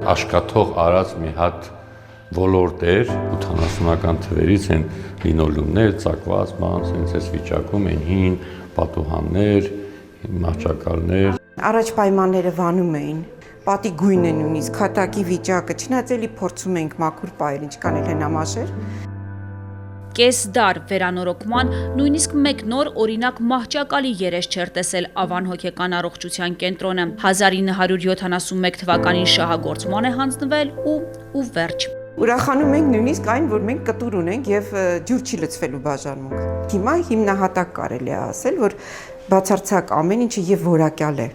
Աշկաթող արած մի հատ ոլորտ էր 80-ական թվերից են լինոլյումներ, ծակված, սենց էս վիճակում են հին պատուհաններ, մահճակալներ։ Առաջ պայմանները վանում էին, պատի գույնը նույնիսկ, քատակի վիճակը, չնայած էլի փորձում էինք մաքուր պահել, ինչքան էլ հենամաշեր։ Կես դար վերանորոգման, նույնիսկ մեկ նոր օրինակ մահճակալի երես չէր տեսել Ավան հոգեկան առողջության կենտրոնը։ 1971 թվականին շահագործման է հանձնվել ու վերջ։ Ուրախանում ենք նույնիսկ այն, որ մենք կտուր ունենք եւ ջուր չի լցվելու բաժանմունք։ Հիմա հիմնահատակ կարելի է ասել, որ բացարձակ ամեն ինչը եւ որակյալ է։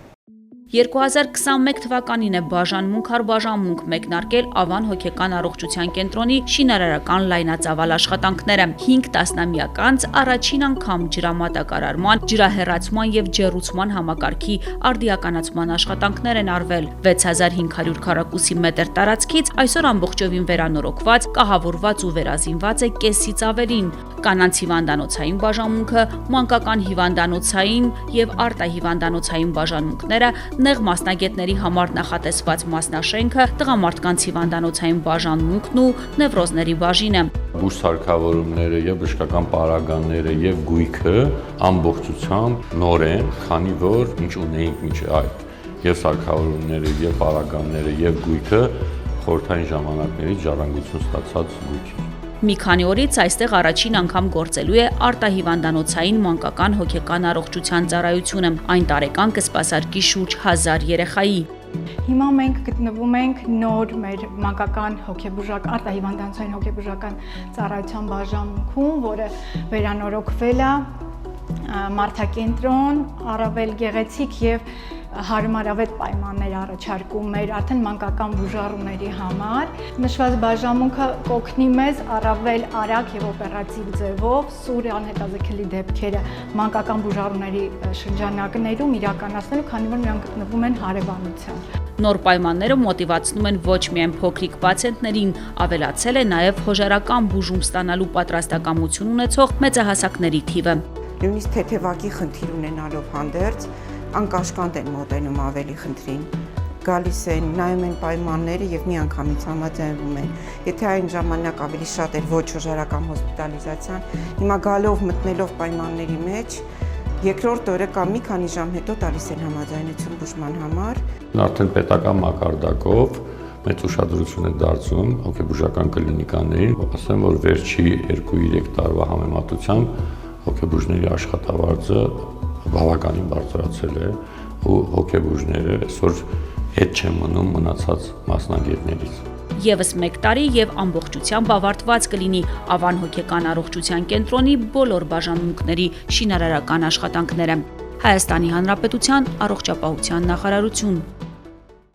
2021 թվականին է բաժանմունք առ բաժանմունք մեկնարկել Ավան հոգեկան առողջության կենտրոնի շինարարական լայնածավալ աշխատանքները։ 5 տասնամյակ անց առաջին անգամ ջրամատակարարման, ջրահեռացման եւ ջեռուցման համակարգի արդիականացման աշխատանքներ են արվել։ 6500 քառակուսի մետր տարածքից այսօր ամբողջովին վերանորոգված, կահավորված ու վերազինված է կեսից ավելին։ Կանանց հիվանդանոցային բաժանմունքը, մանկական հիվանդանոցային եւ արտահիվանդանոցային բաժանմունքները, նեղ մասնագետների համար նախատեսված մասնաշենքը, տղամարդկանց հիվանդանոցային բաժանմունքն ու նևրոզների բաժինը։ Բուժսարքավորումները եւ բժշկական պարագաները եւ գույքը ամբողջությամբ նոր են, քանի որ ինչ ունեինք մինչև այդ եւ սարքավորումները եւ պարագաները եւ գույքը խորհրդային ժամանակներից ժառանգություն ստացած գույք է։ Մի քանի օրից այստեղ առաջին անգամ գործելու է արտահիվանդանոցային մանկական հոգեկան առողջության ծառայությունը։ Այն տարեկան կսպասարկի շուրջ 1000 երեխայի։ Հիմա մենք գտնվում ենք նոր մեր մանկական արտահիվանդանոցային հոգեբուժական ծառայության բաժանմունքում, որը վերանորոգվել է մարդակենտրոն, առավել գեղեցիկ եւ հարմարավետ պայմաններ առաջարկում մեր արդեն մանկական բուժառուների համար։ Նշված բաժանմունքը կօգնի մեզ առավել արագ եւ օպերատիվ ձևով սուր անհետաձգելի դեպքերը մանկական բուժառուների շրջանակներում իրականացնելու, քանի որ նրանք գտնվում են հարևանության։ Նոր պայմանները մոտիվացնում են ոչ միայն փոքրիկ պացիենտներին, ավելացել է նաև հոժարական բուժում ստանալու պատրաստակամություն ունեցող մեծահասակների թիվը։ Նույնիսկ թեթևակի խնդիր ունենալով հանդերձ անկաշկանդ են մոտենում ավելի խնդրին, գալիս են, նայում են պայմանները եւ միանգամից համաձայնվում են։ Եթե այն ժամանակ ավելի շատ էր ոչ հոժարական հոսպիտալիզացիան, հիմա գալով մտնելով պայմանների մեջ, երկրորդ օրը կամ մի քանի ժամ հետո տալիս են համաձայնություն բուժման համար։ Արդեն պետական մակարդակով մեծ ուշադրություն է դարձում հոգեբուժական կլինիկաներին, ասեմ, որ վերջի 2-3 տարվա համեմատությամբ հոգեբուժների աշխատավարձը բավականին բարձրացել է ու հոգեբուժները այսօր հետ չեն մնում մնացած մասնագետներից։ Եվս մեկ տարի եւ ամբողջությամբ ավարտված կլինի Ավան հոգեկան առողջության կենտրոնի բոլոր բաժանմունքների շինարարական աշխատանքները։ Հայաստանի Հանրապետության առողջապահության նախարարություն։